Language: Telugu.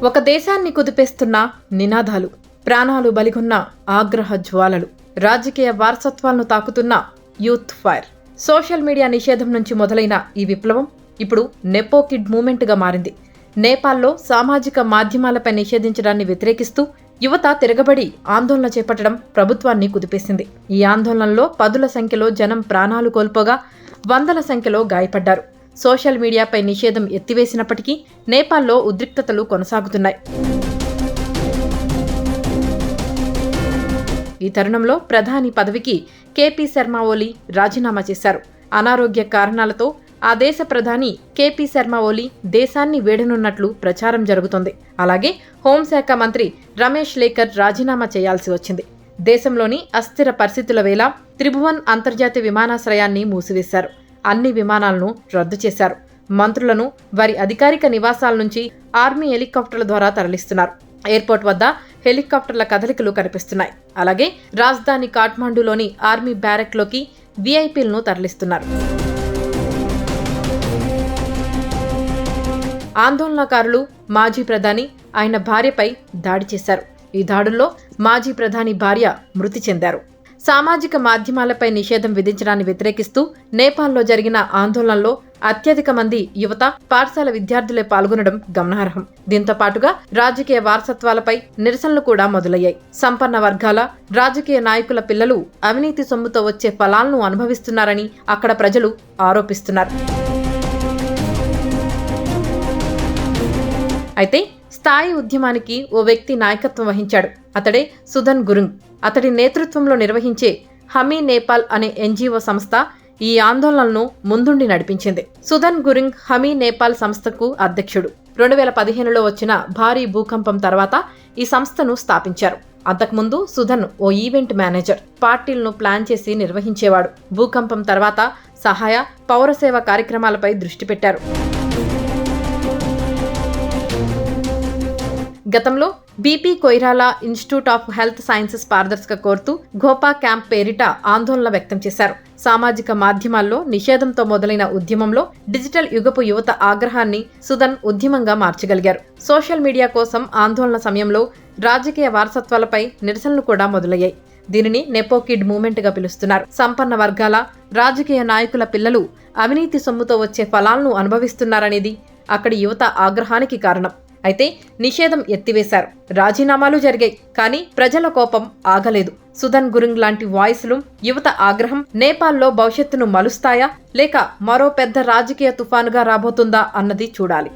ఒక దేశాన్ని కుదిపేస్తున్న నినాదాలు, ప్రాణాలు బలిగొన్న ఆగ్రహ జ్వాలలు, రాజకీయ వారసత్వాలను తాకుతున్న యూత్ ఫైర్. సోషల్ మీడియా నిషేధం నుంచి మొదలైన ఈ విప్లవం ఇప్పుడు నెపో కిడ్ మూమెంట్గా మారింది. నేపాల్లో సామాజిక మాధ్యమాలపై నిషేధించడాన్ని వ్యతిరేకిస్తూ యువత తిరగబడి ఆందోళన చేపట్టడం ప్రభుత్వాన్ని కుదిపేసింది. ఈ ఆందోళనలో పదుల సంఖ్యలో జనం ప్రాణాలు కోల్పోగా వందల సంఖ్యలో గాయపడ్డారు. సోషల్ మీడియాపై నిషేధం ఎత్తివేసినప్పటికీ నేపాల్లో ఉద్రిక్తతలు కొనసాగుతున్నాయి. ఈ తరుణంలో ప్రధాని పదవికి కేపీ శర్మ ఓలీ రాజీనామా చేశారు. అనారోగ్య కారణాలతో ఆ దేశ ప్రధాని కేపీ శర్మ ఓలీ దేశాన్ని వేడనున్నట్లు ప్రచారం జరుగుతోంది. అలాగే హోంశాఖ మంత్రి రమేష్ లేకర్ రాజీనామా చేయాల్సి వచ్చింది. దేశంలోని అస్థిర పరిస్థితుల వేళ త్రిభువన్ అంతర్జాతీయ విమానాశ్రయాన్ని మూసివేశారు. అన్ని విమానాలను రద్దు చేశారు. మంత్రులను వారి అధికారిక నివాసాల నుంచి ఆర్మీ హెలికాప్టర్ల ద్వారా తరలిస్తున్నారు. ఎయిర్పోర్ట్ వద్ద హెలికాప్టర్ల కదలికలు కనిపిస్తున్నాయి. అలాగే రాజధాని కాఠ్మండూలోని ఆర్మీ బ్యారెక్లోకి వీఐపీలను తరలిస్తున్నారు. ఆందోళనకారులు మాజీ ప్రధాని ఆయన భార్యపై దాడి చేశారు. ఈ దాడుల్లో మాజీ ప్రధాని భార్య మృతి చెందారు. సామాజిక మాధ్యమాలపై నిషేధం విధించడాన్ని వ్యతిరేకిస్తూ నేపాల్లో జరిగిన ఆందోళనలో అత్యధిక మంది యువత, పాఠశాల విద్యార్థులే పాల్గొనడం గమనార్హం. దీంతో పాటుగా రాజకీయ వారసత్వాలపై నిరసనలు కూడా మొదలయ్యాయి. సంపన్న వర్గాల రాజకీయ నాయకుల పిల్లలు అవినీతి సొమ్ముతో వచ్చే ఫలాలను అనుభవిస్తున్నారని అక్కడ ప్రజలు ఆరోపిస్తున్నారు. అయితే స్థాయి ఉద్యమానికి ఓ వ్యక్తి నాయకత్వం వహించాడు. అతడే సుధన్ గురుంగ్. అతడి నేతృత్వంలో నిర్వహించే హమీ నేపాల్ అనే ఎన్జీఓ సంస్థ ఈ ఆందోళనలను ముందుండి నడిపించింది. సుధన్ గురుంగ్ హమీ నేపాల్ సంస్థకు అధ్యక్షుడు. 2015లో వచ్చిన భారీ భూకంపం తర్వాత ఈ సంస్థను స్థాపించారు. అంతకుముందు సుధన్ ఓ ఈవెంట్ మేనేజర్. పార్టీలను ప్లాన్ చేసి నిర్వహించేవాడు. భూకంపం తర్వాత సహాయ, పౌరసేవ కార్యక్రమాలపై దృష్టి పెట్టారు. గతంలో BP Koirala institute of health sciences పారదర్శక కోరుతూ గోపా క్యాంప్ పేరిట ఆందోళన వ్యక్తం చేశారు. సామాజిక మాధ్యమాల్లో నిషేధంతో మొదలైన ఉద్యమంలో డిజిటల్ యుగపు యువత ఆగ్రహాన్ని సుధన్ ఉద్యమంగా మార్చగలిగారు. సోషల్ మీడియా కోసం ఆందోళన సమయంలో రాజకీయ వారసత్వాలపై నిరసనలు కూడా మొదలయ్యాయి. దీనిని నెపో కిడ్ మూమెంట్ గా పిలుస్తున్నారు. సంపన్న వర్గాల రాజకీయ నాయకుల పిల్లలు అవినీతి సొమ్ముతో వచ్చే ఫలాలను అనుభవిస్తున్నారనేది అక్కడి యువత ఆగ్రహానికి కారణం. అయితే నిషేధం ఎత్తివేశారు. రాజీనామాలు జరిగాయి. కానీ ప్రజల కోపం ఆగలేదు. సుధన్ గురుంగ్ లాంటి వాయిస్లు, యువత ఆగ్రహం నేపాల్లో భవిష్యత్తును మలుస్తాయా లేక మరో పెద్ద రాజకీయ తుఫానుగా రాబోతుందా అన్నది చూడాలి.